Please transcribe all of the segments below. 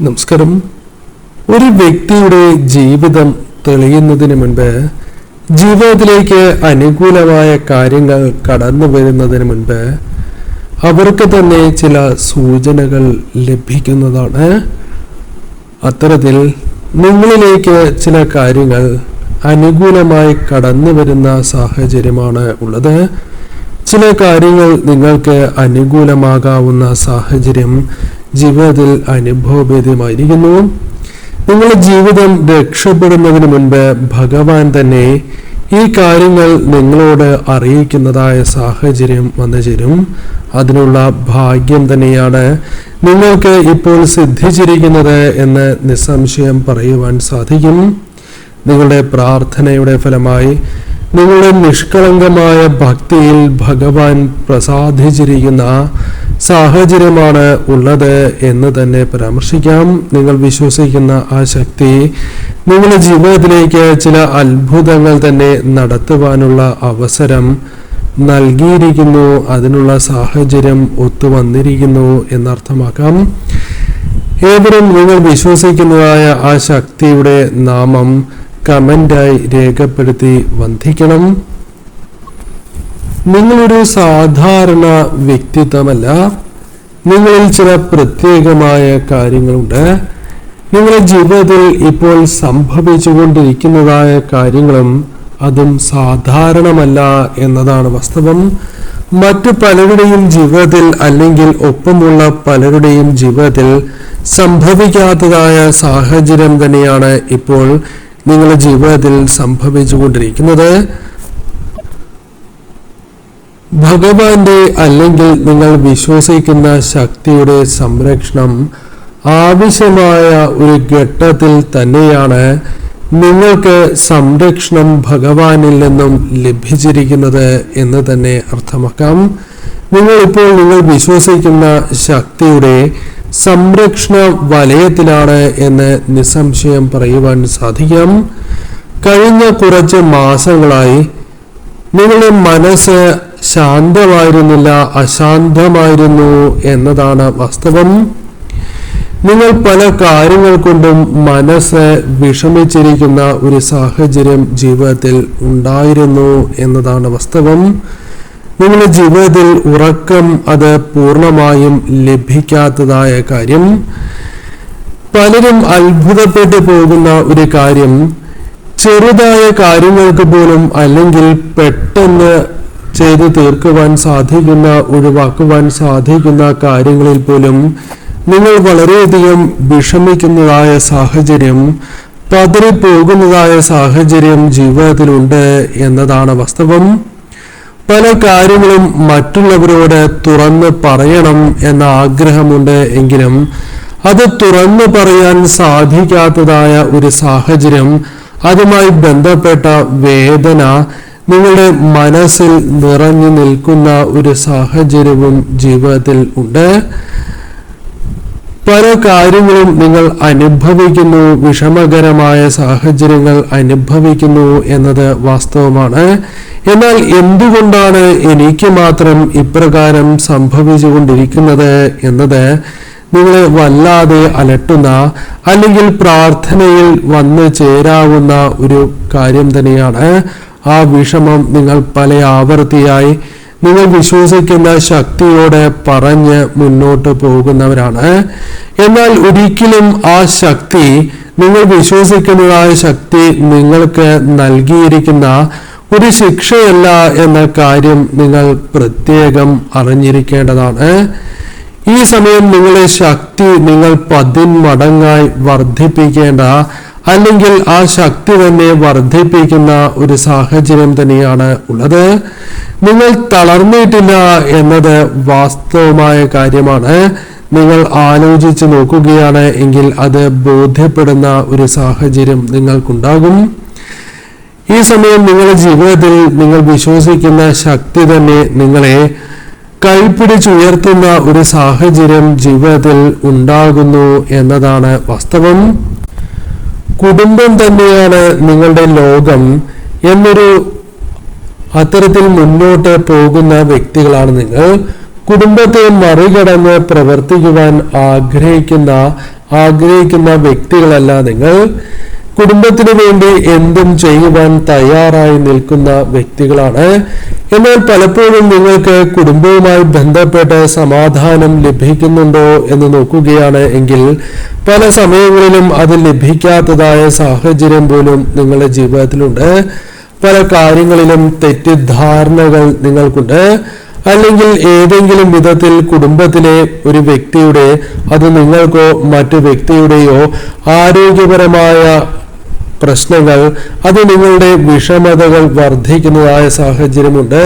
നമസ്കാരം. ഒരു വ്യക്തിയുടെ ജീവിതം തെളിയുന്നതിന് മുൻപ്, ജീവിതത്തിലേക്ക് അനുകൂലമായ കാര്യങ്ങൾ കടന്നു വരുന്നതിന് മുൻപ് അവർക്ക് തന്നെ ചില സൂചനകൾ ലഭിക്കുന്നതാണ്. അത്തരത്തിൽ നിങ്ങളിലേക്ക് ചില കാര്യങ്ങൾ അനുകൂലമായി കടന്നു വരുന്ന സാഹചര്യമാണ് ഉള്ളത്. ചില കാര്യങ്ങൾ നിങ്ങൾക്ക് അനുകൂലമാകാവുന്ന സാഹചര്യം ജീവിതത്തിൽ അനുഭവഭേദ്യമായിരിക്കുന്നു. നിങ്ങളുടെ ജീവിതം രക്ഷപ്പെടുന്നതിന് മുൻപ് ഭഗവാൻ തന്നെ ഈ കാര്യങ്ങൾ നിങ്ങളോട് അറിയിക്കുന്നതായ സാഹചര്യം വന്നു ചേരും. അതിനുള്ള ഭാഗ്യം തന്നെയാണ് നിങ്ങൾക്ക് ഇപ്പോൾ സിദ്ധിച്ചിരിക്കുന്നത് എന്ന് നിസ്സംശയം പറയുവാൻ സാധിക്കും. നിങ്ങളുടെ പ്രാർത്ഥനയുടെ ഫലമായി, നിങ്ങളുടെ നിഷ്കളങ്കമായ ഭക്തിയിൽ ഭഗവാൻ പ്രസാദിച്ചിരിക്കുന്ന സാഹചര്യമാണ് ഉള്ളത് എന്ന് തന്നെ പരാമർശിക്കാം. നിങ്ങൾ വിശ്വസിക്കുന്ന ആ ശക്തി നിങ്ങളുടെ ജീവിതത്തിലേക്ക് ചില അത്ഭുതങ്ങൾ തന്നെ നടത്തുവാനുള്ള അവസരം നൽകിയിരിക്കുന്നു. അതിനുള്ള സാഹചര്യം ഒത്തുവന്നിരിക്കുന്നു എന്നർത്ഥമാക്കാം. ഏവരും നിങ്ങൾ വിശ്വസിക്കുന്നതായ ആ ശക്തിയുടെ നാമം കമന്റായി രേഖപ്പെടുത്തി വന്ദിക്കണം. നിങ്ങളൊരു സാധാരണ വ്യക്തിത്വമല്ല. നിങ്ങളിൽ ചില പ്രത്യേകമായ കാര്യങ്ങളുണ്ട്. നിങ്ങളുടെ ജീവിതത്തിൽ ഇപ്പോൾ സംഭവിച്ചുകൊണ്ടിരിക്കുന്നതായ കാര്യങ്ങളും അതും സാധാരണമല്ല എന്നതാണ് വാസ്തവം. മറ്റു പലരുടെയും ജീവിതത്തിൽ അല്ലെങ്കിൽ ഒപ്പമുള്ള പലരുടെയും ജീവിതത്തിൽ സംഭവിക്കാത്തതായ സാഹചര്യം തന്നെയാണ് ഇപ്പോൾ നിങ്ങളുടെ ജീവിതത്തിൽ സംഭവിച്ചുകൊണ്ടിരിക്കുന്നത്. ഭഗവാന്റെ അല്ലെങ്കിൽ നിങ്ങൾ വിശ്വസിക്കുന്ന ശക്തിയുടെ സംരക്ഷണം ആവശ്യമായ ഒരു ഘട്ടത്തിൽ തന്നെയാണ് നിങ്ങൾക്ക് സംരക്ഷണം ഭഗവാനിൽ നിന്നും ലഭിച്ചിരിക്കുന്നത് എന്ന് തന്നെ അർത്ഥമാക്കാം. നിങ്ങൾ വിശ്വസിക്കുന്ന ശക്തിയുടെ സംരക്ഷണ വലയത്തിലാണ് എന്ന് നിസ്സംശയം പറയുവാൻ സാധിക്കാം. കഴിഞ്ഞ കുറച്ച് മാസങ്ങളായി നിങ്ങളുടെ മനസ്സ് ശാന്തമായിരുന്നില്ല, അശാന്തമായിരുന്നു എന്നതാണ് വാസ്തവം. നിങ്ങൾ പല കാര്യങ്ങൾ കൊണ്ടും മനസ്സ് വിഷമിച്ചിരിക്കുന്ന ഒരു സാഹചര്യം ജീവിതത്തിൽ ഉണ്ടായിരുന്നു എന്നതാണ് വാസ്തവം. നിങ്ങളുടെ ജീവിതത്തിൽ ഉറക്കം അത് പൂർണ്ണമായും ലഭിക്കാത്തതായ കാര്യം. പലരും അത്ഭുതപ്പെട്ടു പോകുന്ന ഒരു കാര്യം, ചെറുതായ കാര്യങ്ങൾക്ക് പോലും അല്ലെങ്കിൽ പെട്ടെന്ന് ചെയ്തു തീർക്കുവാൻ സാധിക്കുന്ന, ഒഴിവാക്കുവാൻ സാധിക്കുന്ന കാര്യങ്ങളിൽ പോലും നിങ്ങൾ വളരെയധികം വിഷമിക്കുന്നതായ സാഹചര്യം, പതറിപ്പോകുന്നതായ സാഹചര്യം ജീവിതത്തിലുണ്ട് എന്നതാണ് വാസ്തവം. പല കാര്യങ്ങളും മറ്റുള്ളവരോട് തുറന്ന് പറയണം എന്ന ആഗ്രഹമുണ്ട് എങ്കിലും അത് തുറന്നു പറയാൻ സാധിക്കാത്തതായ ഒരു സാഹചര്യം, അതുമായി ബന്ധപ്പെട്ട വേദന നിങ്ങളുടെ മനസ്സിൽ നിറഞ്ഞു നിൽക്കുന്ന ഒരു സാഹചര്യവും ജീവിതത്തിൽ ഉണ്ട്. പല കാര്യങ്ങളും നിങ്ങൾ അനുഭവിക്കുന്നു, വിഷമകരമായ സാഹചര്യങ്ങൾ അനുഭവിക്കുന്നു എന്നത് വാസ്തവമാണ്. എന്നാൽ എന്തുകൊണ്ടാണ് എനിക്ക് മാത്രം ഇപ്രകാരം സംഭവിച്ചുകൊണ്ടിരിക്കുന്നത് എന്നത് നിങ്ങളെ വല്ലാതെ അലട്ടുന്ന, അല്ലെങ്കിൽ പ്രാർത്ഥനയിൽ വന്നു ചേരാവുന്ന ഒരു കാര്യം തന്നെയാണ്. ആ വിഷമം നിങ്ങൾ പല ആവർത്തിയായി നിങ്ങൾ വിശ്വസിക്കുന്ന ശക്തിയോടെ പറഞ്ഞ് മുന്നോട്ട് പോകുന്നവരാണ്. എന്നാൽ ഒരിക്കലും ആ ശക്തി, നിങ്ങൾ വിശ്വസിക്കുന്നതായ ശക്തി നിങ്ങൾക്ക് നൽകിയിരിക്കുന്ന ഒരു ശിക്ഷയല്ല എന്ന കാര്യം നിങ്ങൾ പ്രത്യേകം അറിഞ്ഞിരിക്കേണ്ടതാണ്. ഈ സമയം നിങ്ങളുടെ ശക്തി നിങ്ങൾ 10 മടങ്ങായി വർദ്ധിപ്പിക്കേണ്ട, അല്ലെങ്കിൽ ആ ശക്തി തന്നെ വർദ്ധിപ്പിക്കുന്ന ഒരു സാഹചര്യം തന്നെയാണ് ഉള്ളത്. നിങ്ങൾ തളർന്നിട്ടില്ല എന്നത് വാസ്തവമായ കാര്യമാണ്. നിങ്ങൾ ആലോചിച്ച് നോക്കുകയാണ് എങ്കിൽ അത് ബോധ്യപ്പെടുന്ന ഒരു സാഹചര്യം നിങ്ങൾക്കുണ്ടാകും. ഈ സമയം നിങ്ങളുടെ ജീവിതത്തിൽ നിങ്ങൾ വിശ്വസിക്കുന്ന ശക്തി തന്നെ നിങ്ങളെ കൈപ്പിടിച്ചുയർത്തുന്ന ഒരു സാഹചര്യം ജീവിതത്തിൽ ഉണ്ടാകുന്നു എന്നതാണ് വാസ്തവം. കുടുംബം തന്നെയാണ് നിങ്ങളുടെ ലോകം എന്നൊരു അത്തരത്തിൽ മുന്നോട്ട് പോകുന്ന വ്യക്തികളാണ് നിങ്ങൾ. കുടുംബത്തെ മറികടന്ന് പ്രവർത്തിക്കുവാൻ ആഗ്രഹിക്കുന്ന ആഗ്രഹിക്കുന്ന വ്യക്തികളല്ല നിങ്ങൾ. കുടുംബത്തിന് വേണ്ടി എന്തും ചെയ്യുവാൻ തയ്യാറായി നിൽക്കുന്ന വ്യക്തികളാണ്. എന്നാൽ പലപ്പോഴും നിങ്ങൾക്ക് കുടുംബവുമായി ബന്ധപ്പെട്ട് സമാധാനം ലഭിക്കുന്നുണ്ടോ എന്ന് നോക്കുകയാണ് എങ്കിൽ പല സമയങ്ങളിലും അത് ലഭിക്കാത്തതായ സാഹചര്യം പോലും നിങ്ങളുടെ ജീവിതത്തിലുണ്ട്. പല കാര്യങ്ങളിലും തെറ്റിദ്ധാരണകൾ നിങ്ങൾക്കുണ്ട്. അല്ലെങ്കിൽ ഏതെങ്കിലും വിധത്തിൽ കുടുംബത്തിലെ ഒരു വ്യക്തിയുടെ, അത് നിങ്ങൾക്കോ മറ്റു വ്യക്തിയുടെയോ ആരോഗ്യപരമായ പ്രശ്നങ്ങൾ, അത് നിങ്ങളുടെ വിഷമതകൾ വർദ്ധിക്കുന്നതായ സാഹചര്യമുണ്ട്.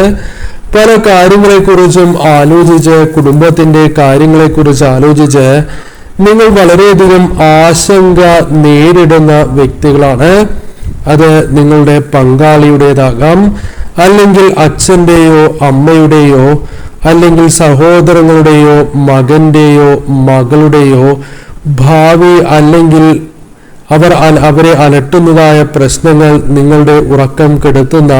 പല കാര്യങ്ങളെക്കുറിച്ചും ആലോചിച്ച്, കുടുംബത്തിന്റെ കാര്യങ്ങളെക്കുറിച്ച് ആലോചിച്ച് നിങ്ങൾ വളരെയധികം ആശങ്ക നേരിടുന്ന വ്യക്തികളാണ്. അത് നിങ്ങളുടെ പങ്കാളിയുടേതാകാം, അല്ലെങ്കിൽ അച്ഛൻ്റെയോ അമ്മയുടെയോ, അല്ലെങ്കിൽ സഹോദരങ്ങളുടെയോ മകന്റെയോ മകളുടെയോ ഭാവി, അല്ലെങ്കിൽ അവരെ അലട്ടുന്നതായ പ്രശ്നങ്ങൾ നിങ്ങളുടെ ഉറക്കം കെടുത്തുന്ന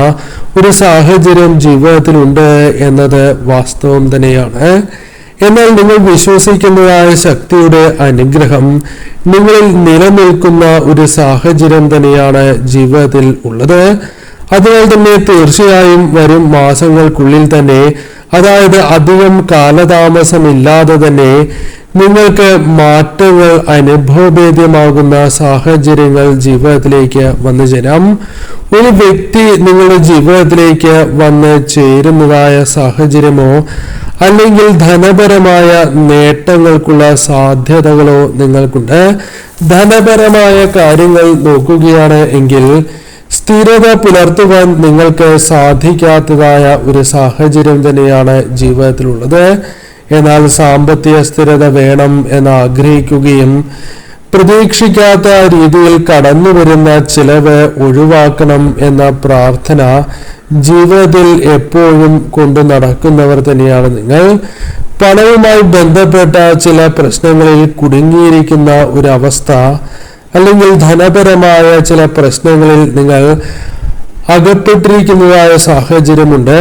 ഒരു സാഹചര്യം ജീവിതത്തിലുണ്ട് എന്നത് വാസ്തവം തന്നെയാണ്. എന്നാൽ നിങ്ങൾ വിശ്വസിക്കുന്നതായ ശക്തിയുടെ അനുഗ്രഹം നിങ്ങളിൽ നിലനിൽക്കുന്ന ഒരു സാഹചര്യം തന്നെയാണ് ജീവിതത്തിൽ ഉള്ളത്. അതിനാൽ തന്നെ തീർച്ചയായും വരും മാസങ്ങൾക്കുള്ളിൽ തന്നെ, അതായത് അധികം കാലതാമസമില്ലാതെ തന്നെ നിങ്ങൾക്ക് മാറ്റങ്ങൾ അനുഭവഭേദ്യമാകുന്ന സാഹചര്യങ്ങൾ ജീവിതത്തിലേക്ക് വന്നു ചേരാം. ഒരു വ്യക്തി നിങ്ങളുടെ ജീവിതത്തിലേക്ക് വന്ന് ചേരുന്നതായ സാഹചര്യമോ അല്ലെങ്കിൽ ധനപരമായ നേട്ടങ്ങൾക്കുള്ള സാധ്യതകളോ നിങ്ങൾക്കുണ്ട്. ധനപരമായ കാര്യങ്ങൾ നോക്കുകയാണ് എങ്കിൽ സ്ഥിരത പുലർത്തുവാൻ നിങ്ങൾക്ക് സാധിക്കാത്തതായ ഒരു സാഹചര്യം തന്നെയാണ് ജീവിതത്തിലുള്ളത്. എന്നാൽ സാമ്പത്തിക സ്ഥിരത വേണം എന്ന് ആഗ്രഹിക്കുകയും പ്രതീക്ഷിക്കാത്ത രീതിയിൽ കടന്നു വരുന്ന ചിലവ് ഒഴിവാക്കണം എന്ന പ്രാർത്ഥന ജീവിതത്തിൽ എപ്പോഴും കൊണ്ടു നടക്കുന്നവർ തന്നെയാണ് നിങ്ങൾ. പണവുമായി ബന്ധപ്പെട്ട ചില പ്രശ്നങ്ങളിൽ കുടുങ്ങിയിരിക്കുന്ന ഒരവസ്ഥ, അല്ലെങ്കിൽ ധനപരമായ ചില പ്രശ്നങ്ങളിൽ നിങ്ങൾ അകപ്പെട്ടിരിക്കുന്നതായ സാഹചര്യമുണ്ട്.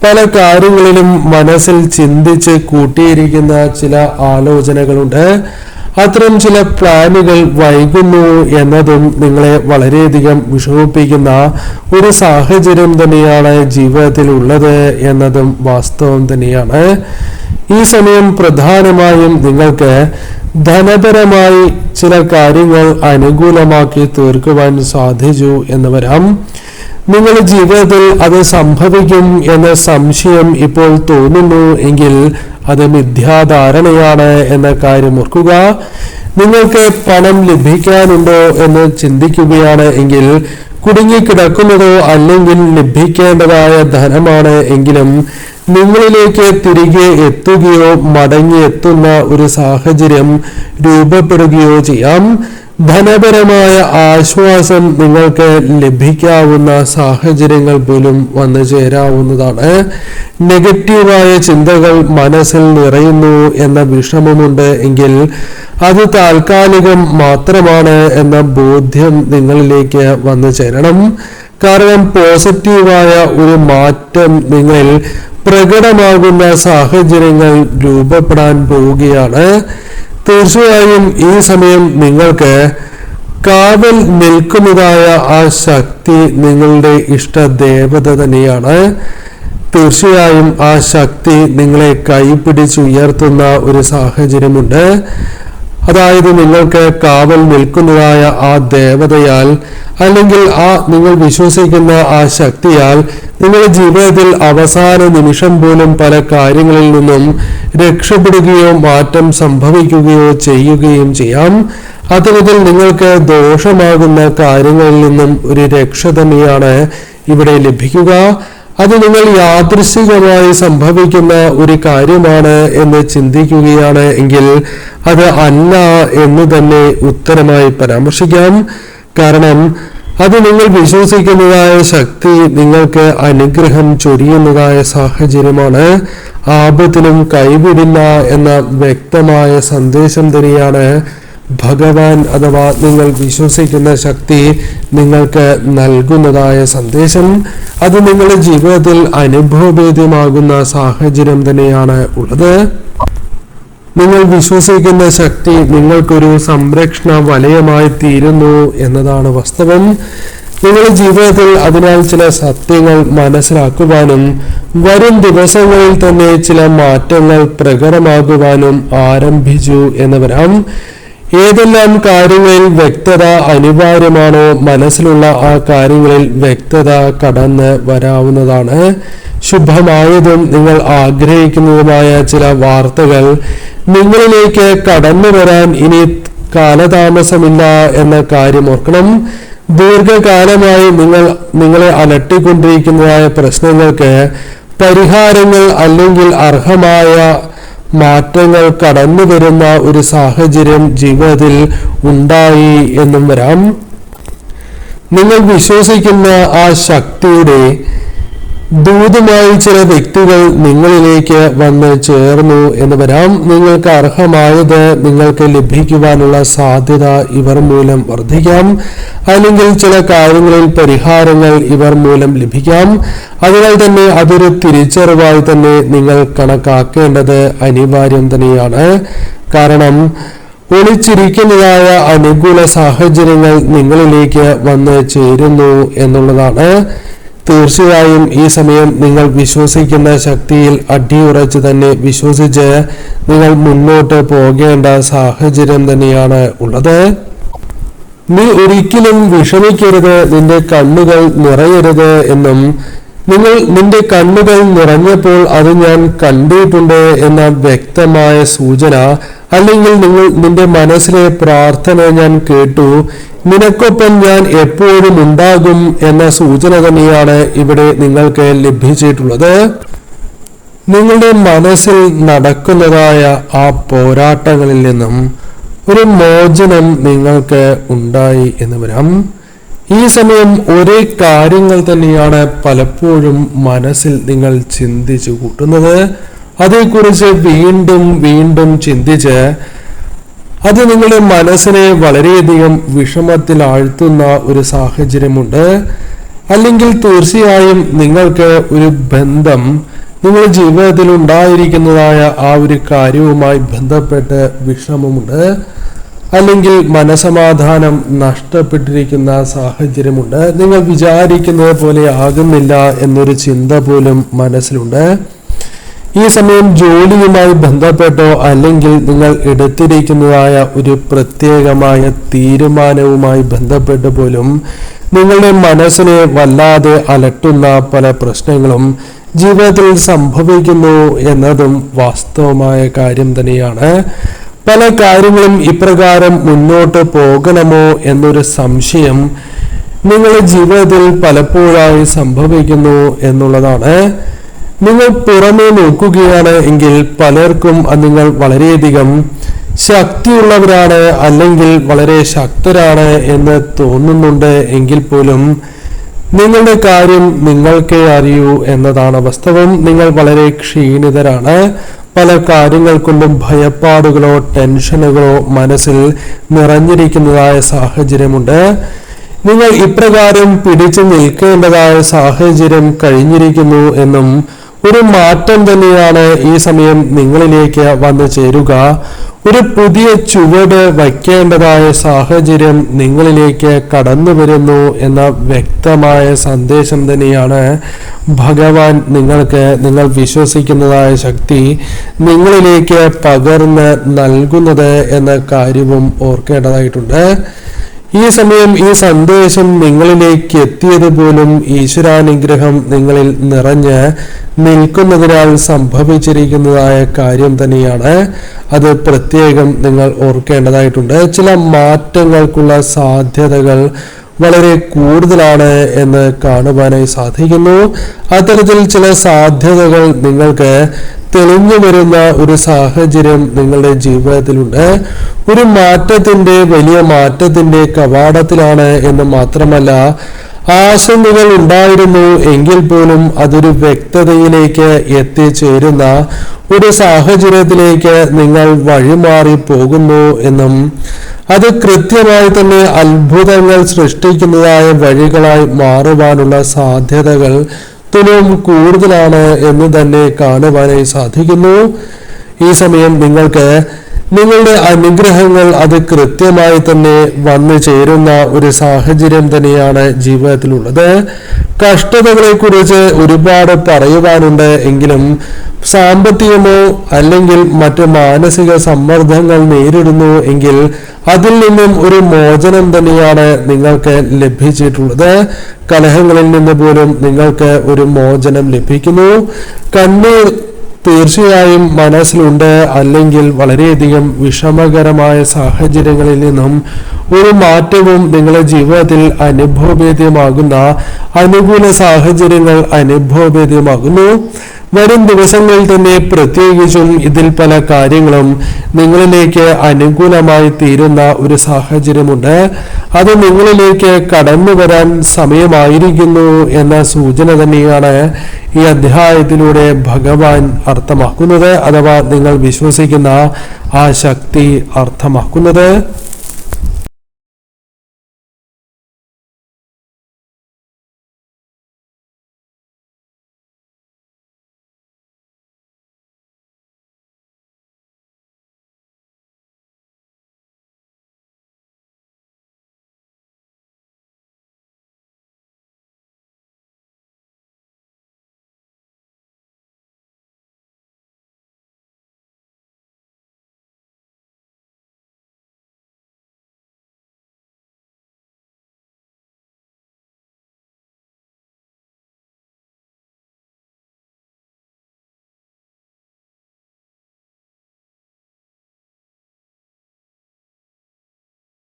പല കാര്യങ്ങളിലും മനസ്സിൽ ചിന്തിച്ച് കൂട്ടിയിരിക്കുന്ന ചില ആലോചനകളുണ്ട്. അത്തരം ചില പ്ലാനുകൾ വൈകുന്നു എന്നതും നിങ്ങളെ വളരെയധികം വിഷമിപ്പിക്കുന്ന ഒരു സാഹചര്യം തന്നെയാണ് ജീവിതത്തിൽ ഉള്ളത് എന്നതും വാസ്തവം തന്നെയാണ്. ഈ സമയം പ്രധാനമായും നിങ്ങൾക്ക് ധനപരമായി ചില കാര്യങ്ങൾ അനുകൂലമാക്കി തീർക്കുവാൻ സാധിച്ചു എന്ന് വരാം. നിങ്ങളുടെ ജീവിതത്തിൽ അത് സംഭവിക്കും എന്ന സംശയം ഇപ്പോൾ തോന്നുന്നു എങ്കിൽ അത് മിഥ്യാധാരണയാണ് എന്ന കാര്യം ഓർക്കുക. നിങ്ങൾക്ക് പണം ലഭിക്കാനുണ്ടോ എന്ന് ചിന്തിക്കുകയാണ് എങ്കിൽ കുടുങ്ങിക്കിടക്കുന്നതോ അല്ലെങ്കിൽ ലഭിക്കേണ്ടതായ ധനമാണ് എങ്കിലും നിങ്ങളിലേക്ക് തിരികെ എത്തുകയോ മടങ്ങി എത്തുന്ന ഒരു സാഹചര്യം രൂപപ്പെടുകയോ ചെയ്യാം. ധനപരമായ ആശ്വാസം നിങ്ങൾക്ക് ലഭിക്കാവുന്ന സാഹചര്യങ്ങൾ പോലും വന്നു ചേരാവുന്നതാണ്. നെഗറ്റീവായ ചിന്തകൾ മനസ്സിൽ നിറയുന്നു എന്ന വിഷമമുണ്ട് എങ്കിൽ അത് താൽക്കാലികം മാത്രമാണ് എന്ന ബോധ്യം നിങ്ങളിലേക്ക് വന്നു ചേരണം. കാരണം പോസിറ്റീവായ ഒരു മാറ്റം നിങ്ങളിൽ പ്രകടമാകുന്ന സാഹചര്യങ്ങൾ രൂപപ്പെടാൻ പോവുകയാണ്. തീർച്ചയായും ഈ സമയം നിങ്ങൾക്ക് കാവൽ നിൽക്കുന്നതായ ആ ശക്തി നിങ്ങളുടെ ഇഷ്ടദേവത തന്നെയാണ്. തീർച്ചയായും ആ ശക്തി നിങ്ങളെ കൈപിടിച്ചുയർത്തുന്ന ഒരു സാഹചര്യമുണ്ട്. അതായത് നിങ്ങൾക്ക് കാവൽ നിൽക്കുന്നതായ ആ ദേവതയാൽ, അല്ലെങ്കിൽ നിങ്ങൾ വിശ്വസിക്കുന്ന ആ ശക്തിയാൽ നിങ്ങളുടെ ജീവിതത്തിൽ അവസാന നിമിഷം പോലും പല കാര്യങ്ങളിൽ നിന്നും രക്ഷപ്പെടുകയോ മാറ്റം സംഭവിക്കുകയോ ചെയ്യുകയും ചെയ്യാം. അത്തരത്തിൽ നിങ്ങൾക്ക് ദോഷമാകുന്ന കാര്യങ്ങളിൽ നിന്നും ഒരു രക്ഷ തന്നെയാണ് ഇവിടെ ലഭിക്കുക. അത് നിങ്ങൾ യാദൃശ്ചികമായി സംഭവിക്കുന്ന ഒരു കാര്യമാണ് എന്ന് ചിന്തിക്കുകയാണ് എങ്കിൽ അത് അല്ല എന്ന് തന്നെ ഉത്തരമായി പരാമർശിക്കാം. കാരണം അത് നിങ്ങൾ വിശ്വസിക്കുന്നതായ ശക്തി നിങ്ങൾക്ക് അനുഗ്രഹം ചൊരിയുന്നതായ സാഹചര്യമാണ്. ആപത്തിലും കൈവിടില്ല എന്ന വ്യക്തമായ സന്ദേശം തന്നെയാണ് ഭഗവാൻ അഥവാ നിങ്ങൾ വിശ്വസിക്കുന്ന ശക്തി നിങ്ങൾക്ക് നൽകുന്നതായ സന്ദേശം. അത് നിങ്ങളുടെ ജീവിതത്തിൽ അനുഭവഭേദ്യമാകുന്ന സാഹചര്യം തന്നെയാണ് ഉള്ളത്. നിങ്ങൾ വിശ്വസിക്കുന്ന ശക്തി നിങ്ങൾക്കൊരു സംരക്ഷണ വലയമായി തീരുന്നു എന്നതാണ് വാസ്തവം. നിങ്ങളുടെ ജീവിതത്തിൽ അതിനാൽ ചില സത്യങ്ങൾ മനസ്സിലാക്കുവാനും വരും ദിവസങ്ങളിൽ തന്നെ ചില മാറ്റങ്ങൾ പ്രകടമാകുവാനും ആരംഭിച്ചു എന്ന് വരാം. ഏതെല്ലാം കാര്യങ്ങളിൽ വ്യക്തത അനിവാര്യമാണോ മനസ്സിലുള്ള ആ കാര്യങ്ങളിൽ വ്യക്തത കടന്ന് വരാവുന്നതാണ്. ശുഭമായതും നിങ്ങൾ ആഗ്രഹിക്കുന്നതുമായ ചില വാർത്തകൾ നിങ്ങളിലേക്ക് കടന്നു വരാൻ ഇനി കാലതാമസമില്ല എന്ന കാര്യം ഓർക്കണം. ദീർഘകാലമായി നിങ്ങളെ അലട്ടിക്കൊണ്ടിരിക്കുന്നതായ പ്രശ്നങ്ങൾക്ക് പരിഹാരങ്ങൾ അല്ലെങ്കിൽ അർഹമായ മാറ്റങ്ങൾ കടന്നു വരുന്ന ഒരു സാഹചര്യം ജീവിതത്തിൽ ഉണ്ടായി എന്നും വരാം. നിങ്ങൾ വിശ്വസിക്കുന്ന ആ ശക്തിയുടെ ദൂതുമായി ചില വ്യക്തികൾ നിങ്ങളിലേക്ക് വന്ന് ചേർന്നു എന്ന് വരാം. നിങ്ങൾക്ക് അർഹമായത് നിങ്ങൾക്ക് ലഭിക്കുവാനുള്ള സാധ്യത ഇവർ മൂലം വർദ്ധിക്കാം, അല്ലെങ്കിൽ ചില കാര്യങ്ങളിൽ പരിഹാരങ്ങൾ ഇവർ മൂലം ലഭിക്കാം. അതിനാൽ തന്നെ അതൊരു തിരിച്ചറിവായി തന്നെ നിങ്ങൾ കണക്കാക്കേണ്ടത് അനിവാര്യം തന്നെയാണ്. കാരണം ഒളിച്ചിരിക്കുന്നതായ അനുകൂല സാഹചര്യങ്ങൾ നിങ്ങളിലേക്ക് വന്ന് ചേരുന്നു എന്നുള്ളതാണ്. തീർച്ചയായും ഈ സമയം നിങ്ങൾ വിശ്വസിക്കുന്ന ശക്തിയിൽ അടിയുറച്ച് തന്നെ വിശ്വസിച്ച് നിങ്ങൾ മുന്നോട്ട് പോകേണ്ട സാഹചര്യം തന്നെയാണ് ഉള്ളത്. നീ ഒരിക്കലും വിഷമിക്കരുത്, നിന്റെ കണ്ണുകൾ നിറയരുത് എന്നും നിന്റെ കണ്ണുകൾ നിറഞ്ഞപ്പോൾ അത് ഞാൻ കണ്ടിട്ടുണ്ട് എന്ന വ്യക്തമായ സൂചന, അല്ലെങ്കിൽ നിന്റെ മനസ്സിലെ പ്രാർത്ഥന ഞാൻ കേട്ടു, നിനക്കൊപ്പം ഞാൻ എപ്പോഴും ഉണ്ടാകും എന്ന സൂചന തന്നെയാണ് ഇവിടെ നിങ്ങൾക്ക് ലഭിച്ചിട്ടുള്ളത്. നിങ്ങളുടെ മനസ്സിൽ നടക്കുന്നതായ ആ പോരാട്ടങ്ങളിൽ നിന്നും ഒരു മോചനം നിങ്ങൾക്ക് ഉണ്ടായി എന്ന് വരാം. ഈ സമയം ഒരേ കാര്യങ്ങൾ തന്നെയാണ് പലപ്പോഴും മനസ്സിൽ നിങ്ങൾ ചിന്തിച്ചു കൂട്ടുന്നത്. അതേക്കുറിച്ച് വീണ്ടും വീണ്ടും ചിന്തിച്ച് അത് നിങ്ങളുടെ മനസ്സിനെ വളരെയധികം വിഷമത്തിൽ ആഴ്ത്തുന്ന ഒരു സാഹചര്യമുണ്ട്. അല്ലെങ്കിൽ തീർച്ചയായും നിങ്ങൾക്ക് ഒരു ബന്ധം നിങ്ങളുടെ ജീവിതത്തിൽ ഉണ്ടായിരിക്കുന്നതായ ആ ഒരു കാര്യവുമായി ബന്ധപ്പെട്ട് വിഷമമുണ്ട്, അല്ലെങ്കിൽ മനസമാധാനം നഷ്ടപ്പെട്ടിരിക്കുന്ന സാഹചര്യമുണ്ട്. നിങ്ങൾ വിചാരിക്കുന്നത് പോലെ ആകുന്നില്ല എന്നൊരു ചിന്ത പോലും മനസ്സിലുണ്ട്. ഈ സമയം ജോലിയുമായി ബന്ധപ്പെട്ടോ അല്ലെങ്കിൽ നിങ്ങൾ എടുത്തിരിക്കുന്നതായ ഒരു പ്രത്യേകമായ തീരുമാനവുമായി ബന്ധപ്പെട്ട് പോലും നിങ്ങളുടെ മനസ്സിനെ വല്ലാതെ അലട്ടുന്ന പല പ്രശ്നങ്ങളും ജീവിതത്തിൽ സംഭവിക്കുന്നു എന്നതും വാസ്തവമായ കാര്യം തന്നെയാണ്. പല കാര്യങ്ങളും ഇപ്രകാരം മുന്നോട്ട് പോകണമോ എന്നൊരു സംശയം നിങ്ങളുടെ ജീവിതത്തിൽ പലപ്പോഴായി സംഭവിക്കുന്നു എന്നുള്ളതാണ്. നിങ്ങൾ പുറമേ നോക്കുകയാണ് എങ്കിൽ പലർക്കും നിങ്ങൾ വളരെയധികം ശക്തിയുള്ളവരാണ് അല്ലെങ്കിൽ വളരെ ശക്തരാണ് എന്ന് തോന്നുന്നുണ്ട് എങ്കിൽ പോലും നിങ്ങളുടെ കാര്യം നിങ്ങൾക്കേ അറിയൂ എന്നതാണ് വാസ്തവം. നിങ്ങൾ വളരെ ക്ഷീണിതരാണ്. പല കാര്യങ്ങൾ കൊണ്ടും ഭയപ്പാടുകളോ ടെൻഷനുകളോ മനസ്സിൽ നിറഞ്ഞിരിക്കുന്നതായ സാഹചര്യമുണ്ട്. നിങ്ങൾ ഇപ്രകാരം പിടിച്ചു നിൽക്കേണ്ടതായ സാഹചര്യം കഴിഞ്ഞിരിക്കുന്നു എന്നും ഒരു മാറ്റം തന്നെയാണ് ഈ സമയം നിങ്ങളിലേക്ക് വന്നു ചേരുക. ഒരു പുതിയ ചുവട് വയ്ക്കേണ്ടതായ സാഹചര്യം നിങ്ങളിലേക്ക് കടന്നു വരുന്നു എന്ന വ്യക്തമായ സന്ദേശം തന്നെയാണ് ഭഗവാൻ നിങ്ങൾ വിശ്വസിക്കുന്നതായ ശക്തി നിങ്ങളിലേക്ക് പകർന്ന് നൽകുന്നത് എന്ന കാര്യവും ഓർക്കേണ്ടതായിട്ടുണ്ട്. ഈ സമയം ഈ സന്ദേശം നിങ്ങളിലേക്ക് എത്തിയത് പോലും ഈശ്വരാനുഗ്രഹം നിങ്ങളിൽ നിറഞ്ഞ് നിൽക്കുന്നതിനാൽ സംഭവിച്ചിരിക്കുന്നതായ കാര്യം തന്നെയാണ്. അത് പ്രത്യേകം നിങ്ങൾ ഓർക്കേണ്ടതായിട്ടുണ്ട്. ചില മാറ്റങ്ങൾക്കുള്ള സാധ്യതകൾ വളരെ കൂടുതലാണ് എന്ന് കാണുവാനായി സാധിക്കുന്നു. അത്തരത്തിൽ ചില സാധ്യതകൾ നിങ്ങൾക്ക് തെളിഞ്ഞു വരുന്ന ഒരു സാഹചര്യം നിങ്ങളുടെ ജീവിതത്തിലുണ്ട്. ഒരു വലിയ മാറ്റത്തിന്റെ കവാടത്തിലാണ് എന്ന് മാത്രമല്ല, ആശങ്കകൾ ഉണ്ടായിരുന്നു എങ്കിൽ പോലും അതൊരു വ്യക്തതയിലേക്ക് എത്തിച്ചേരുന്ന ഒരു സാഹചര്യത്തിലേക്ക് നിങ്ങൾ വഴിമാറി പോകുന്നു എന്നും അത് കൃത്യമായി തന്നെ അത്ഭുതങ്ങൾ സൃഷ്ടിക്കുന്നതായ വഴികളായി മാറുവാനുള്ള സാധ്യതകൾ തുലവും കൂടുതലാണ് എന്ന് തന്നെ കാണുവാനായി സാധിക്കുന്നു. ഈ സമയം നിങ്ങൾക്ക് നിങ്ങളുടെ അനുഗ്രഹങ്ങൾ അത് കൃത്യമായി തന്നെ വന്നു ചേരുന്ന ഒരു സാഹചര്യം തന്നെയാണ് ജീവിതത്തിലുള്ളത്. കഷ്ടതകളെ കുറിച്ച് ഒരുപാട് പറയുവാനുണ്ട് എങ്കിലും സാമ്പത്തികമോ അല്ലെങ്കിൽ മറ്റ് മാനസിക സമ്മർദ്ദങ്ങൾ നേരിടുന്നു എങ്കിൽ അതിൽ നിന്നും ഒരു മോചനം തന്നെയാണ് നിങ്ങൾക്ക് ലഭിച്ചിട്ടുള്ളത്. കലഹങ്ങളിൽ നിന്ന് പോലും നിങ്ങൾക്ക് ഒരു മോചനം ലഭിക്കുന്നു. കണ്ണീർ തീർച്ചയായും മനസ്സിലുണ്ട്, അല്ലെങ്കിൽ വളരെയധികം വിഷമകരമായ സാഹചര്യങ്ങളിൽ നിന്നും ഒരു മാറ്റവും നിങ്ങളുടെ ജീവിതത്തിൽ അനുഭവവേദ്യമാകുന്ന അനുകൂല സാഹചര്യങ്ങൾ അനുഭവവേദ്യമാകുന്നു. വരും ദിവസങ്ങളിൽ തന്നെ പ്രത്യേകിച്ചും ഇതിൽ പല കാര്യങ്ങളും നിങ്ങളിലേക്ക് അനുകൂലമായി തീരുന്ന ഒരു സാഹചര്യമുണ്ട്. അത് നിങ്ങളിലേക്ക് കടന്നു വരാൻ സമയമായിരിക്കുന്നു എന്ന സൂചന തന്നെയാണ് ഈ അധ്യായത്തിലൂടെ ഭഗവാൻ അർത്ഥമാക്കുന്നത്, അഥവാ നിങ്ങൾ വിശ്വസിക്കുന്ന ആ ശക്തി അർത്ഥമാക്കുന്നത്.